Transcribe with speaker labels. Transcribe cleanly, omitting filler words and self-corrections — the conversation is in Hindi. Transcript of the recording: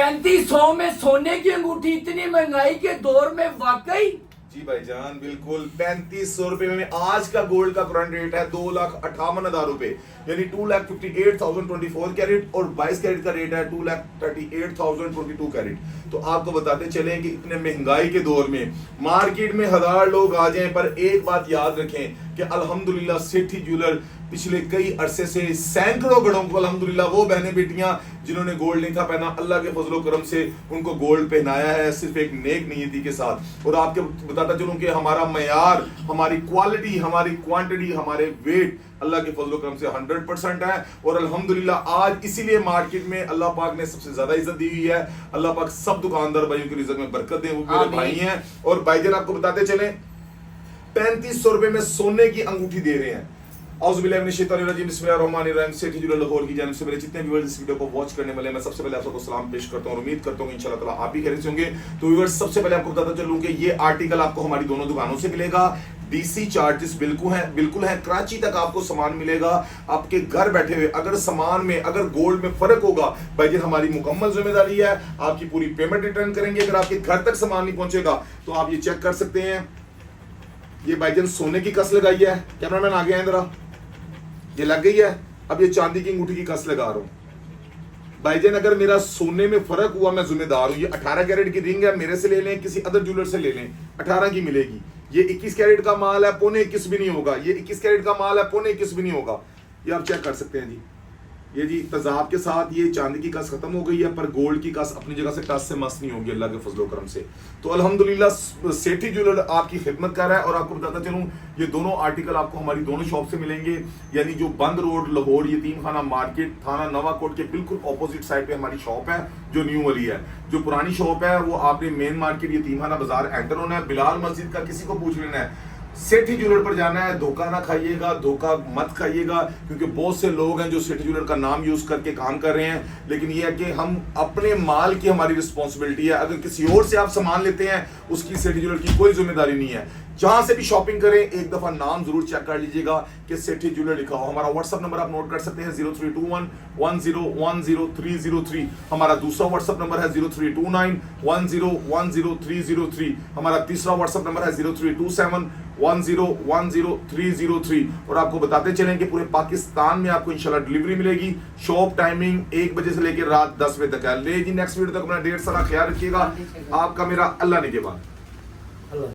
Speaker 1: 3500 में सोने की अंगूठी इतनी महंगाई के दौर में वाकई?
Speaker 2: जी भाईजान बिल्कुल 3500 रुपए में आज का गोल्ड का करंट रेट है 2,58,000 रुपए, यानी 2,58,024 कैरेट, और 22 कैरेट का रेट है 2,38,022 कैरेट। तो आपको बताते चलें कि इतने महंगाई के दौर में मार्केट में 1000 लोग आ जाएं, पर एक बात याद रखें कि अल्हम्दुलिल्लाह सेठी ज्वेलर पिछले कई अरसे से सैकड़ों घरों को अल्हम्दुलिल्लाह वो बहनें बेटियां जिन्होंने गोल्ड नहीं था पहना, अल्लाह के फजलो करम से उनको गोल्ड पहनाया है, सिर्फ एक नेक नियति के साथ। और आपके बताता चलूं कि हमारा मयार, हमारी क्वालिटी, हमारी क्वांटिटी, हमारे वेट अल्लाह के फजलो करम से 100% है। और अल्हम्दुलिल्लाह आज इसीलिए मार्केट में अल्लाह पाक ने सबसे ज्यादा इज्जत दी हुई है। अल्लाह पाक सब दुकानदार भाइयों की रिज़्क़ में बरकत दे, वो मेरे भाई हैं। और भाईजान आपको बताते चले 3500 रुपए में सोने की अंगूठी दे रहे हैं। सेठी ज्वेलर लाहौर की जानिब से मेरे जितने व्यूअर्स इस वीडियो को वॉच करने वाले, मैं सबसे पहले आप सबको सलाम पेश करता हूं और उम्मीद करता हूं कि इंशाल्लाह ताला आप भी खैरियत से होंगे। तो व्यूअर्स सबसे पहले आपको बताता चलूं कि ये आर्टिकल आपको हमारी दोनों दुकानों से मिलेगा। डीसी चार्जेस बिल्कुल है, कराची तक आपको सामान मिलेगा आपके घर बैठे हुए। अगर सामान में, अगर गोल्ड में फर्क होगा भाई जी, हमारी मुकम्मल जिम्मेदारी है, आपकी पूरी पेमेंट रिटर्न करेंगे। अगर आपके घर तक सामान नहीं पहुंचेगा तो आप ये चेक कर सकते हैं, ये भाईजान सोने की कस लगाई है, कैमरामैन आ गया है जरा, ये लग गई है। अब ये चांदी की अंगूठी की कस लगा रहा हूं भाईजान। अगर मेरा सोने में फर्क हुआ मैं जिम्मेदार हूं। ये 18 कैरेट की रिंग है, मेरे से ले लें, किसी अदर ज्वेलर से ले लें, 18 की मिलेगी। ये 21 कैरेट का माल है, 21.25 भी नहीं होगा। ये 21 कैरेट का माल है, 21.25 भी नहीं होगा। ये आप चेक कर सकते हैं जी। ये जी तजाब के साथ ये चांदी की कस खत्म हो गई है, पर गोल्ड की कस अपनी जगह से टस से मस नहीं होगी अल्लाह के फजलो करम से। तो अल्हम्दुलिल्लाह सेठी ज्वेलर आपकी खिदमत कर रहा है। और आपको बताता चलूं ये दोनों आर्टिकल आपको हमारी दोनों शॉप से मिलेंगे, यानी जो बंद रोड लाहौर यतीम खाना मार्केट थाना नवाकोट के बिल्कुल ऑपोजिट साइड पे हमारी शॉप है जो न्यू वाली है। जो पुरानी शॉप है वो आपने मेन मार्केट यतीम खाना बाजार एंटर होना है, बिलाल मस्जिद का किसी को पूछ लेना है, सेठी ज्वेलर पर जाना है। धोखा ना खाइएगा, धोखा मत खाइएगा, क्योंकि बहुत से लोग हैं जो सेठी ज्वेलर का नाम यूज करके काम कर रहे हैं। लेकिन ये है कि हम अपने माल की हमारी रिस्पॉन्सिबिलिटी है। अगर किसी और से आप सामान लेते हैं उसकी सेठी ज्वेलर की कोई जिम्मेदारी नहीं है। जहां से भी शॉपिंग करें एक दफा नाम जरूर चेक कर लीजिएगा कि सेठी ज्वेलर लिखा हो। हमारा व्हाट्सएप नंबर आप नोट कर सकते हैं 032110100303। हमारा दूसरा व्हाट्सएप नंबर है 032910100303। हमारा तीसरा व्हाट्सएप नंबर है 032710100303। और आपको बताते चलें कि पूरे पाकिस्तान में आपको इंशाल्लाह डिलीवरी मिलेगी। शॉप टाइमिंग 1 बजे से लेकर रात 10 बजे तक है। ले जी नेक्स्ट वीडियो तक अपना ढेर सारा ख्याल रखिएगा। आपका मेरा अल्लाह ने के बाद।